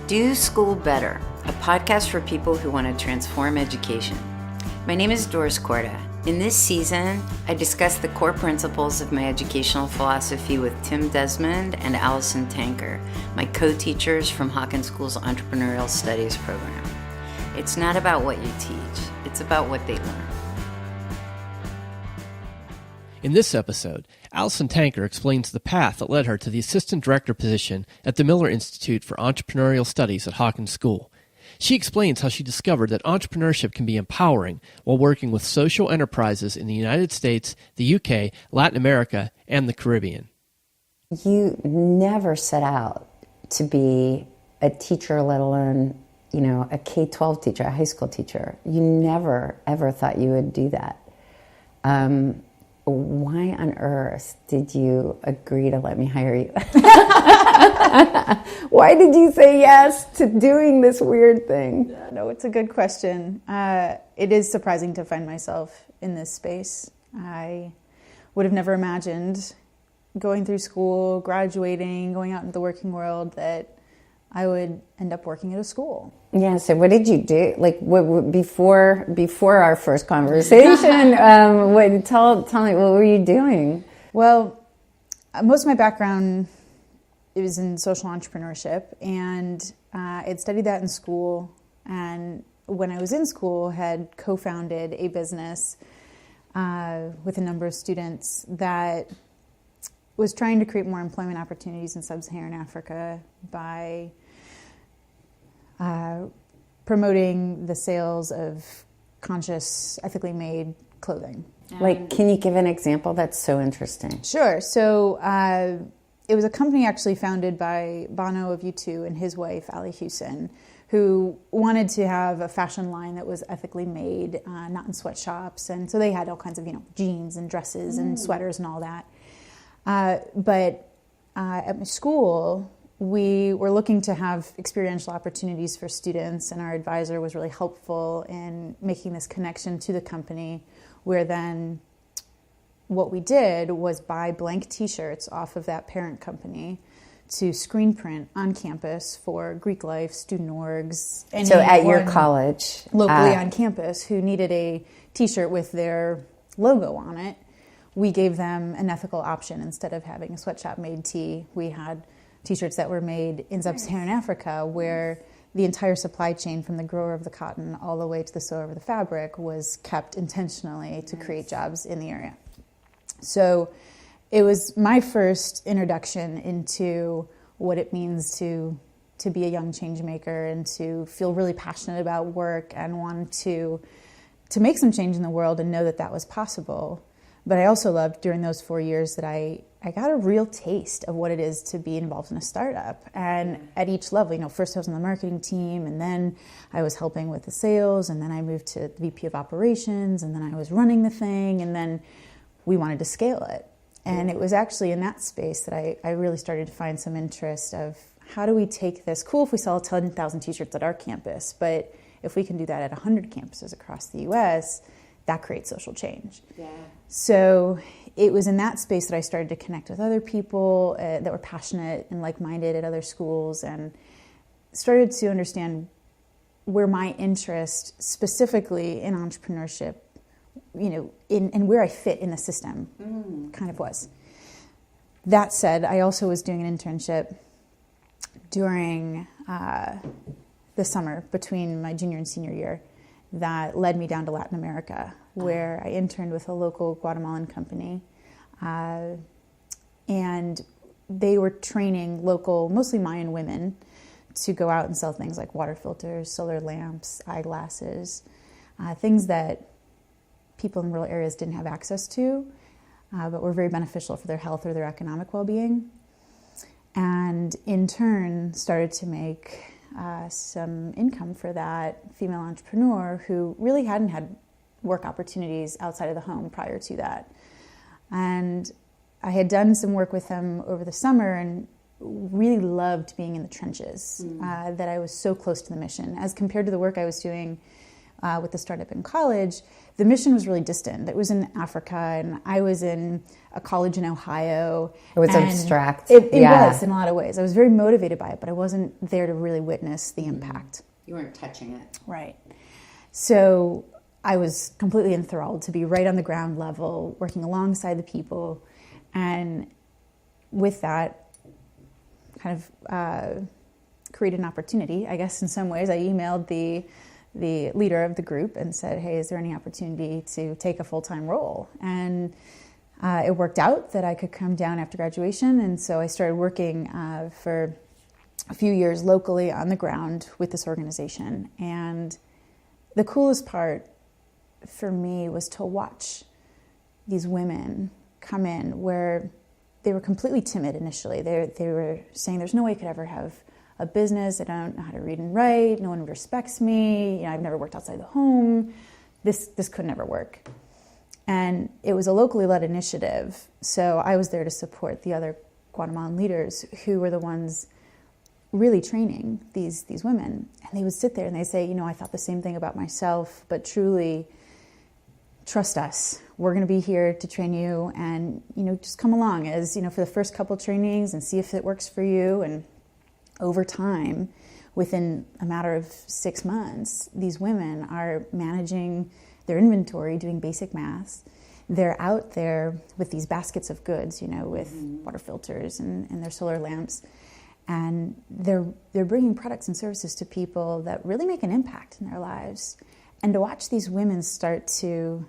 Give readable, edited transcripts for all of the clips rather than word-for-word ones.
Do School Better, a podcast for people who want to transform education. My name is Doris Korda. In this season, I discuss the core principles of my educational philosophy with Tim Desmond and Alison Tanker, my co-teachers from Hawken School's Entrepreneurial Studies program. It's not about what you teach, it's about what they learn. In this episode, Alison Tanker explains the path that led her to the assistant director position at the Miller Institute for Entrepreneurial Studies at Hawken School. She explains how she discovered that entrepreneurship can be empowering while working with social enterprises in the United States, the UK, Latin America, and the Caribbean. You never set out to be a teacher, let alone, a K-12 teacher, a high school teacher. You never, ever thought you would do that. Why on earth did you agree to let me hire you? Why did you say yes to doing this weird thing? No, it's a good question. It is surprising to find myself in this space. I would have never imagined going through school, graduating, going out into the working world, that I would end up working at a school. Yeah, so what did you do? Before our first conversation, tell me, what were you doing? Well, most of my background was in social entrepreneurship, and I had studied that in school, and when I was in school, had co-founded a business with a number of students that was trying to create more employment opportunities in sub-Saharan Africa by promoting the sales of conscious, ethically made clothing. Can you give an example? That's so interesting. Sure. So it was a company actually founded by Bono of U2 and his wife, Ali Hewson, who wanted to have a fashion line that was ethically made, not in sweatshops. And so they had all kinds of, jeans and dresses and sweaters and all that. But at my school, we were looking to have experiential opportunities for students, and our advisor was really helpful in making this connection to the company, where then what we did was buy blank t-shirts off of that parent company to screen print on campus for Greek Life, student orgs. So at your college? Locally on campus, who needed a t-shirt with their logo on it. We gave them an ethical option. Instead of having a sweatshop-made tee, we had t-shirts that were made in sub-Saharan Africa, where the entire supply chain from the grower of the cotton all the way to the sewer of the fabric was kept intentionally to create jobs in the area. So it was my first introduction into what it means to be a young change maker and to feel really passionate about work and want to make some change in the world and know that that was possible. But I also loved during those 4 years that I got a real taste of what it is to be involved in a startup. And at each level, first I was on the marketing team, and then I was helping with the sales, and then I moved to the VP of operations, and then I was running the thing, and then we wanted to scale it. And it was actually in that space that I really started to find some interest of how do we take this, cool if we sell 10,000 t-shirts at our campus, but if we can do that at 100 campuses across the US, that creates social change. Yeah. So it was in that space that I started to connect with other people that were passionate and like-minded at other schools, and started to understand where my interest specifically in entrepreneurship, and where I fit in the system kind of was. That said, I also was doing an internship during the summer between my junior and senior year that led me down to Latin America, where I interned with a local Guatemalan company. And they were training local, mostly Mayan women, to go out and sell things like water filters, solar lamps, eyeglasses, things that people in rural areas didn't have access to, but were very beneficial for their health or their economic well-being. And in turn, started to make some income for that female entrepreneur who really hadn't had work opportunities outside of the home prior to that. And I had done some work with them over the summer and really loved being in the trenches, that I was so close to the mission as compared to the work I was doing with the startup in college, the mission was really distant. It was in Africa, and I was in a college in Ohio. It was abstract. It was in a lot of ways. I was very motivated by it, but I wasn't there to really witness the impact. You weren't touching it. Right. So I was completely enthralled to be right on the ground level, working alongside the people. And with that, kind of created an opportunity, I guess, in some ways. I emailed the leader of the group and said, hey, is there any opportunity to take a full-time role? And it worked out that I could come down after graduation. And so I started working for a few years locally on the ground with this organization. And the coolest part for me was to watch these women come in where they were completely timid initially. They were saying, there's no way I could ever have a business. I don't know how to read and write. No one respects me. I've never worked outside the home. This could never work. And it was a locally led initiative. So I was there to support the other Guatemalan leaders who were the ones really training these women. And they would sit there and they say, I thought the same thing about myself, but truly trust us. We're going to be here to train you, and, just come along as, for the first couple trainings and see if it works for you. And over time, within a matter of 6 months, these women are managing their inventory, doing basic maths. They're out there with these baskets of goods, with water filters and their solar lamps. And they're bringing products and services to people that really make an impact in their lives. And to watch these women start to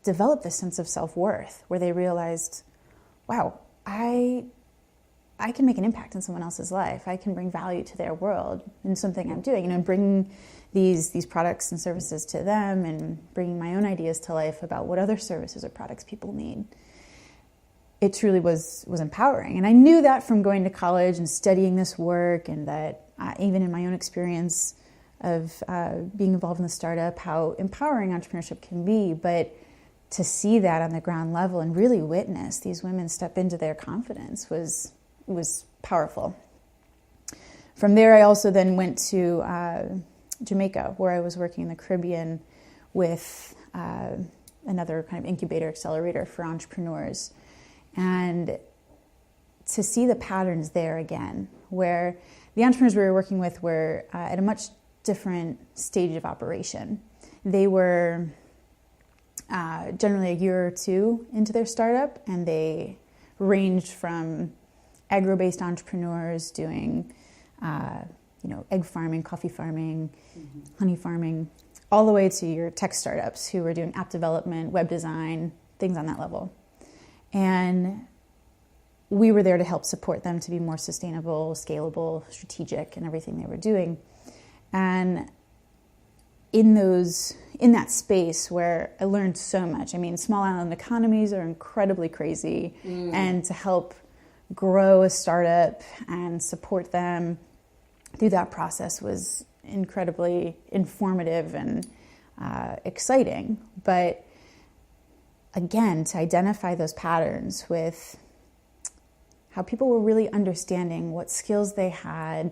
develop this sense of self-worth, where they realized, wow, I can make an impact in someone else's life. I can bring value to their world in something I'm doing, and bringing these products and services to them, and bringing my own ideas to life about what other services or products people need. It truly was empowering. And I knew that from going to college and studying this work, and that even in my own experience of being involved in the startup, how empowering entrepreneurship can be. But to see that on the ground level and really witness these women step into their confidence was powerful. From there, I also then went to Jamaica, where I was working in the Caribbean with another kind of incubator accelerator for entrepreneurs. And to see the patterns there again, where the entrepreneurs we were working with were at a much different stage of operation. They were generally a year or two into their startup, and they ranged from agro-based entrepreneurs doing egg farming, coffee farming, honey farming, all the way to your tech startups who were doing app development, web design, things on that level. And we were there to help support them to be more sustainable, scalable, strategic in everything they were doing. And in that space where I learned so much. I mean, small island economies are incredibly crazy, and to help grow a startup and support them through that process was incredibly informative and exciting. But again, to identify those patterns with how people were really understanding what skills they had,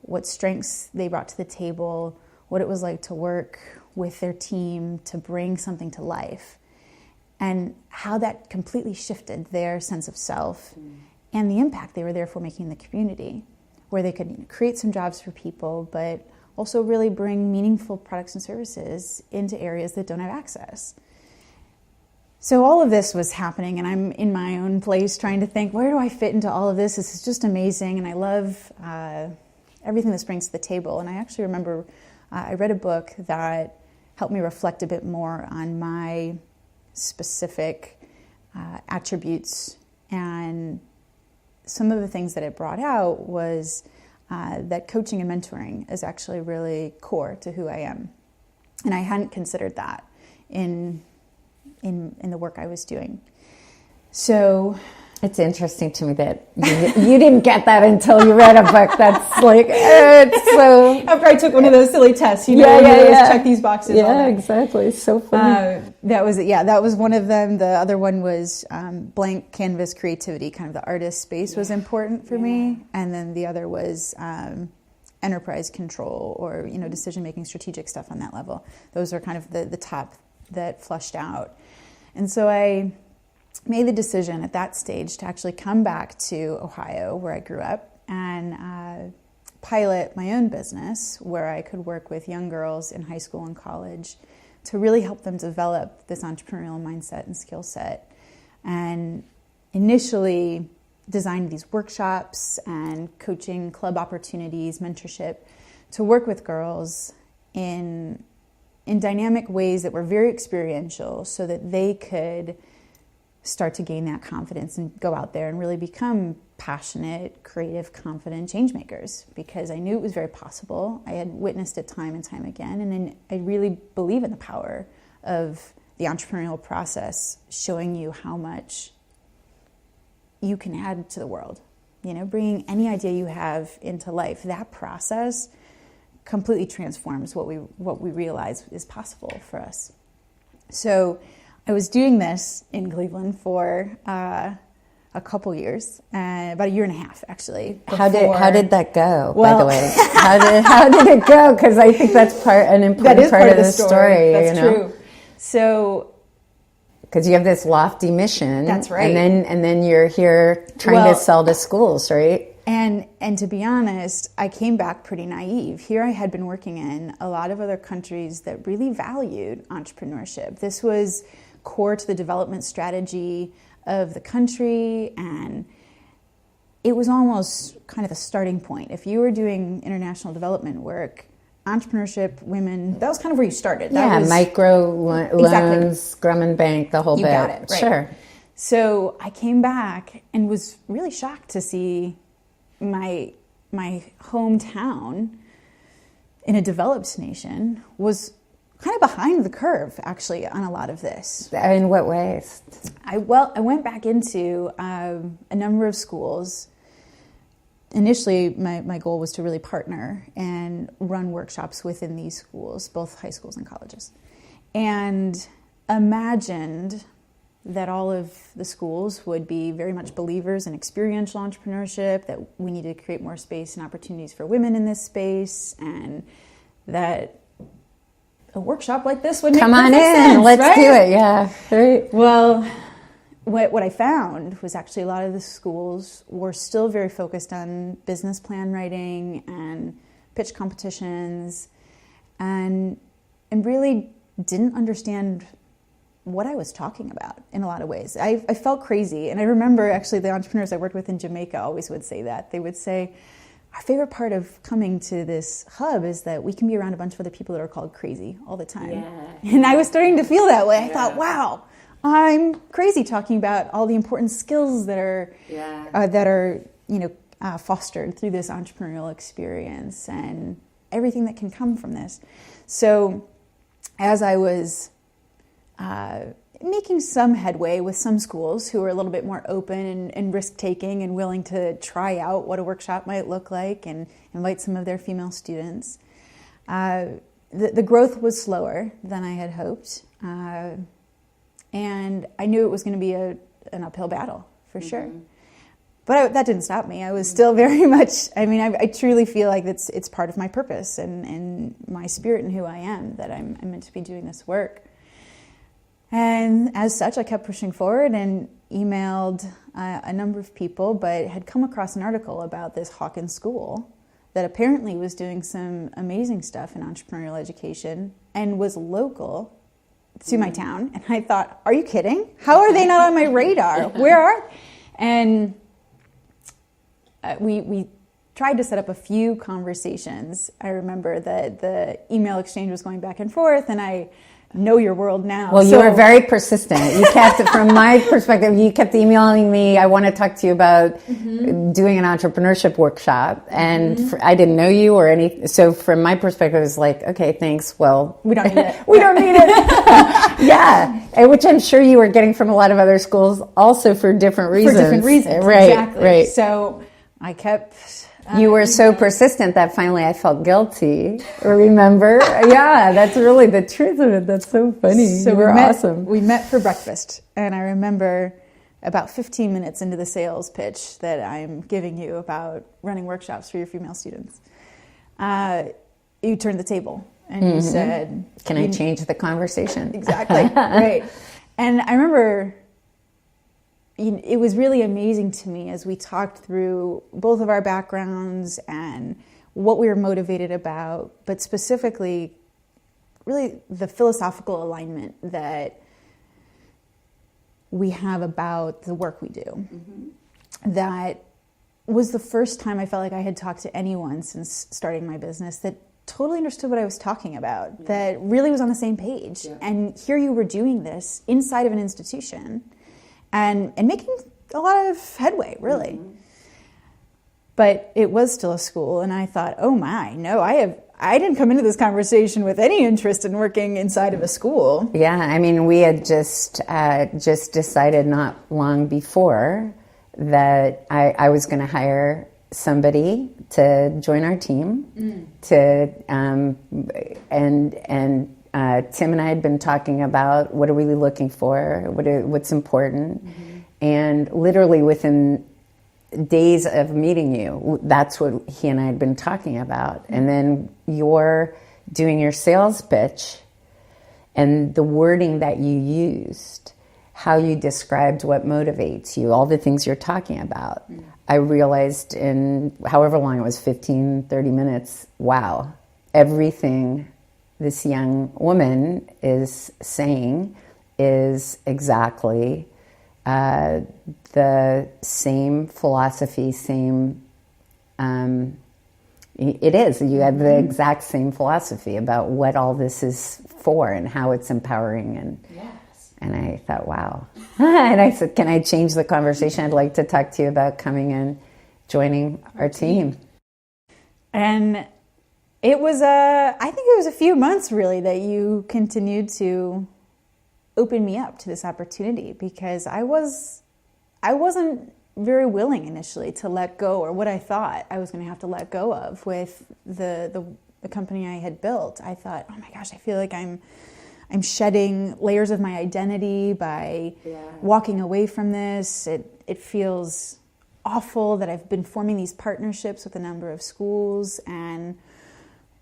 what strengths they brought to the table, what it was like to work with their team to bring something to life, and how that completely shifted their sense of self and the impact they were therefore making in the community, where they could create some jobs for people, but also really bring meaningful products and services into areas that don't have access. So all of this was happening, and I'm in my own place trying to think, where do I fit into all of this? This is just amazing, and I love everything this brings to the table. And I actually remember I read a book that helped me reflect a bit more on my specific attributes, and some of the things that it brought out was that coaching and mentoring is actually really core to who I am. And I hadn't considered that in the work I was doing. So it's interesting to me that you didn't get that until you read a book. That's like, it's so... After I took one of those silly tests, check these boxes. Yeah, exactly. It's so funny. That was one of them. The other one was blank canvas creativity, kind of the artist space was important for me. And then the other was enterprise control or, decision-making strategic stuff on that level. Those are kind of the top that flushed out. And so I made the decision at that stage to actually come back to Ohio, where I grew up, and pilot my own business where I could work with young girls in high school and college to really help them develop this entrepreneurial mindset and skill set. And initially designed these workshops and coaching club opportunities, mentorship, to work with girls in dynamic ways that were very experiential so that they could start to gain that confidence and go out there and really become passionate, creative, confident change makers, because I knew it was very possible. I had witnessed it time and time again, and then I really believe in the power of the entrepreneurial process, showing you how much you can add to the world. Bringing any idea you have into life. That process completely transforms what we realize is possible for us. So I was doing this in Cleveland for a couple years, about a year and a half, actually. How did that go? Well, by the way, how did it go? Because I think that's an important part of the story. That's true. So. Because you have this lofty mission. That's right. And then you're here trying to sell to schools, right? And to be honest, I came back pretty naive. Here I had been working in a lot of other countries that really valued entrepreneurship. This was core to the development strategy of the country, and it was almost kind of a starting point. If you were doing international development work, entrepreneurship, women, that was kind of where you started. Micro loans, Grumman Bank, the whole bit. You got it, right. Sure. So I came back and was really shocked to see my hometown in a developed nation was kind of behind the curve, actually, on a lot of this. In what ways? I went back into a number of schools. Initially, my goal was to really partner and run workshops within these schools, both high schools and colleges, and imagined that all of the schools would be very much believers in experiential entrepreneurship, that we needed to create more space and opportunities for women in this space, and that a workshop like this would make perfect sense, let's right? do it. Yeah, right. Well, what I found was actually a lot of the schools were still very focused on business plan writing and pitch competitions, and really didn't understand what I was talking about in a lot of ways. I felt crazy, and I remember actually the entrepreneurs I worked with in Jamaica always would say that. They would say, our favorite part of coming to this hub is that we can be around a bunch of other people that are called crazy all the time. Yeah. And I was starting to feel that way. I thought, wow, I'm crazy talking about all the important skills that are fostered through this entrepreneurial experience and everything that can come from this. So as I was making some headway with some schools who were a little bit more open and risk-taking and willing to try out what a workshop might look like and invite some of their female students, the growth was slower than I had hoped. And I knew it was going to be an uphill battle, for sure. But that didn't stop me. I was still very much, I truly feel like it's part of my purpose and my spirit and who I am, that I'm meant to be doing this work. And as such, I kept pushing forward and emailed a number of people, but had come across an article about this Hawken School that apparently was doing some amazing stuff in entrepreneurial education and was local to my town. And I thought, are you kidding? How are they not on my radar? Where are they? And we tried to set up a few conversations. I remember that the email exchange was going back and forth, and I know your world now. Well, you were very persistent. You kept, from my perspective, you kept emailing me, I want to talk to you about doing an entrepreneurship workshop. And I didn't know you or any. So from my perspective, it was like, okay, thanks. Well, we don't need it. We don't need it. Yeah. Which I'm sure you were getting from a lot of other schools also for different reasons. For different reasons. Right. Exactly. Right. So I kept... You were so persistent that finally I felt guilty. Remember? Yeah, that's really the truth of it. That's so funny. So awesome. We met for breakfast, and I remember about 15 minutes into the sales pitch that I'm giving you about running workshops for your female students. you turned the table and you said, "Can I change the conversation?" Exactly, right. And I remember it was really amazing to me as we talked through both of our backgrounds and what we were motivated about, but specifically really the philosophical alignment that we have about the work we do. That was the first time I felt like I had talked to anyone since starting my business that totally understood what I was talking about, that really was on the same page. And here you were doing this inside of an institution and making a lot of headway, really. But it was still a school, and I thought, oh my, no, I didn't come into this conversation with any interest in working inside of a school. Yeah, I mean, we had just decided not long before that I was going to hire somebody to join our team. And Tim and I had been talking about what are we looking for, what's important, and literally within days of meeting you, that's what he and I had been talking about. And then you're doing your sales pitch and the wording that you used, how you described what motivates you, all the things you're talking about. I realized in however long it was, 15, 30 minutes, wow, everything this young woman is saying is exactly the same philosophy, it is. You have the exact same philosophy about what all this is for and how it's empowering. And I thought, wow. And I said, can I change the conversation? I'd like to talk to you about coming and joining our team. And it was I think it was a few months really that you continued to open me up to this opportunity, because I wasn't very willing initially to let go, or what I thought I was going to have to let go of with the company I had built. I thought, oh my gosh, I feel like I'm shedding layers of my identity by walking away from this. It feels awful that I've been forming these partnerships with a number of schools, and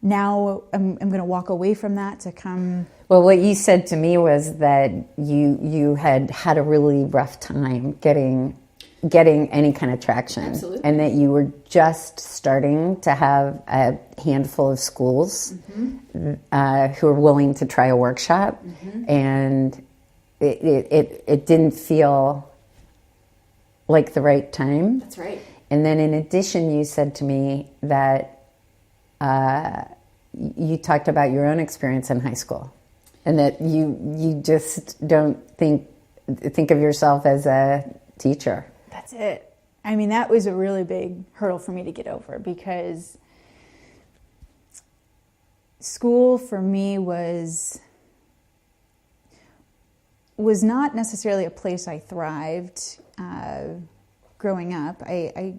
now I'm going to walk away from that to come. Well, what you said to me was that you had a really rough time getting any kind of traction. Absolutely. And that you were just starting to have a handful of schools who were willing to try a workshop, and it didn't feel like the right time. That's right. And then in addition, you said to me that you talked about your own experience in high school, and that you just don't think of yourself as a teacher. That's it. I mean, that was a really big hurdle for me to get over, because school for me was not necessarily a place I thrived growing up. I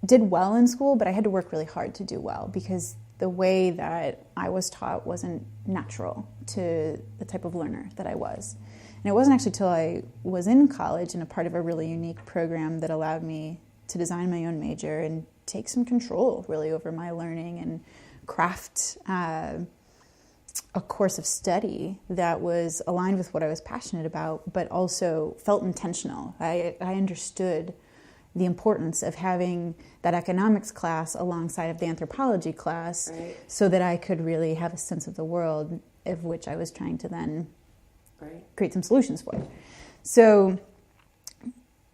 did well in school, but I had to work really hard to do well, because the way that I was taught wasn't natural to the type of learner that I was. And it wasn't actually till I was in college and a part of a really unique program that allowed me to design my own major and take some control really over my learning and craft a course of study that was aligned with what I was passionate about, but also felt intentional. I understood the importance of having that economics class alongside of the anthropology class, so that I could really have a sense of the world, of which I was trying to then create some solutions for. So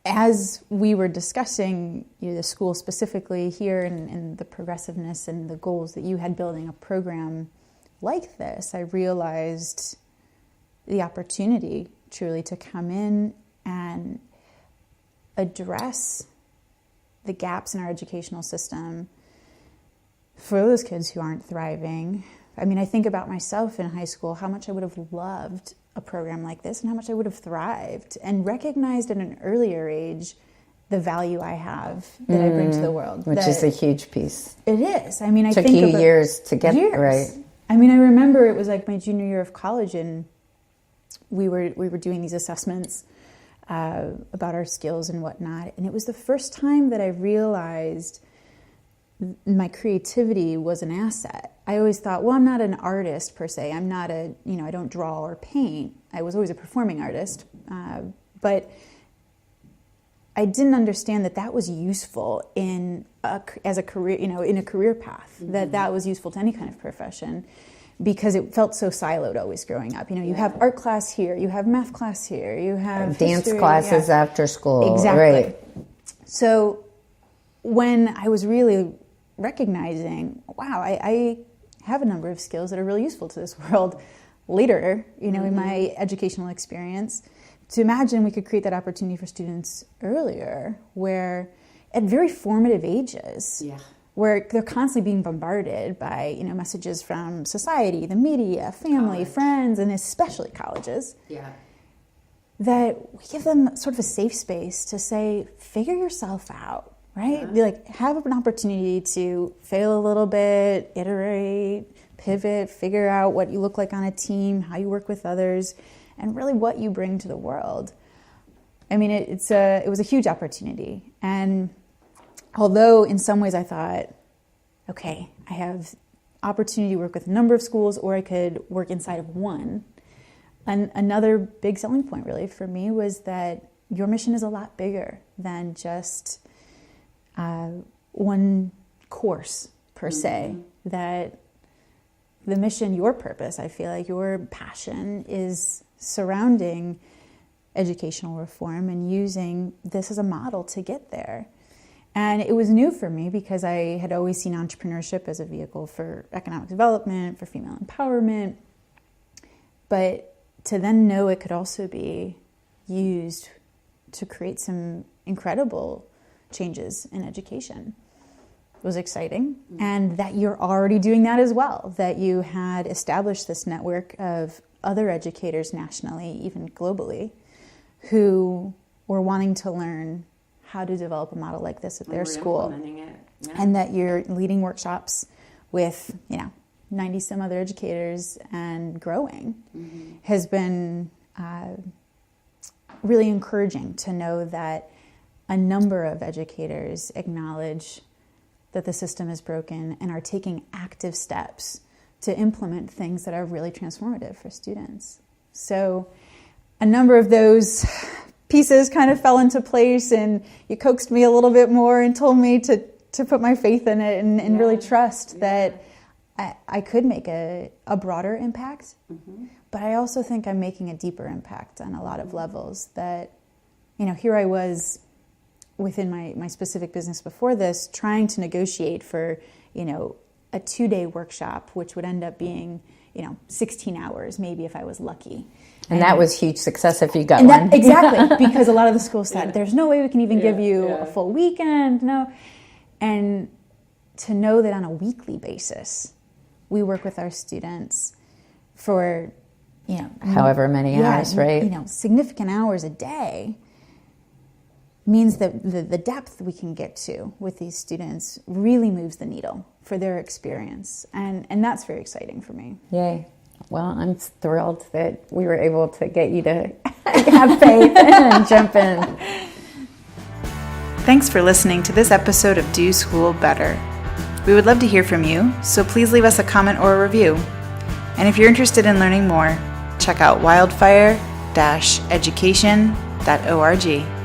as we were discussing the school specifically here and the progressiveness and the goals that you had building a program like this, I realized the opportunity truly to come in and address the gaps in our educational system for those kids who aren't thriving. I mean, I think about myself in high school, how much I would have loved a program like this and how much I would have thrived, and recognized at an earlier age the value I have that I bring to the world. Which is a huge piece. It is. I mean, I took think you about years to get right. I mean, I remember it was like my junior year of college, and we were doing these assessments about our skills and whatnot, and it was the first time that I realized my creativity was an asset. I always thought, well, I'm not an artist per se. I'm not I don't draw or paint. I was always a performing artist. But I didn't understand that was useful as a career, in a career path, that was useful to any kind of profession, because it felt so siloed always growing up. You have art class here, you have math class here, you have dance history, classes after school. Exactly. Right. So when I was really recognizing, wow, I have a number of skills that are really useful to this world later, in my educational experience, to imagine we could create that opportunity for students earlier, where at very formative ages, where they're constantly being bombarded by messages from society, the media, family, friends, and especially colleges, that we give them sort of a safe space to say, figure yourself out, right? Be like, have an opportunity to fail a little bit, iterate, pivot, figure out what you look like on a team, how you work with others, and really what you bring to the world. I mean, it was a huge opportunity. And although in some ways I thought, okay, I have opportunity to work with a number of schools, or I could work inside of one. And another big selling point really for me was that your mission is a lot bigger than just one course per se. That the mission, your purpose, I feel like your passion is surrounding educational reform and using this as a model to get there. And it was new for me because I had always seen entrepreneurship as a vehicle for economic development, for female empowerment. But to then know it could also be used to create some incredible changes in education was exciting. And that you're already doing that as well, that you had established this network of other educators nationally, even globally, who were wanting to learn how to develop a model like this at their school. And that you're leading workshops with, 90 some other educators and growing has been really encouraging to know that a number of educators acknowledge that the system is broken and are taking active steps to implement things that are really transformative for students. So a number of those pieces kind of fell into place, and you coaxed me a little bit more and told me to put my faith in it and really trust that I could make a broader impact. But I also think I'm making a deeper impact on a lot of levels. That, here I was within my specific business before this, trying to negotiate for, a 2-day workshop, which would end up being, 16 hours, maybe if I was lucky. And that was huge success if you got one. Exactly, because a lot of the schools said, there's no way we can even give you a full weekend, no. And to know that on a weekly basis, we work with our students for, however many hours, right? Significant hours a day, means that the depth we can get to with these students really moves the needle for their experience. And that's very exciting for me. Yay. Well, I'm thrilled that we were able to get you to have faith and jump in. Thanks for listening to this episode of Do School Better. We would love to hear from you, so please leave us a comment or a review. And if you're interested in learning more, check out wildfire-education.org.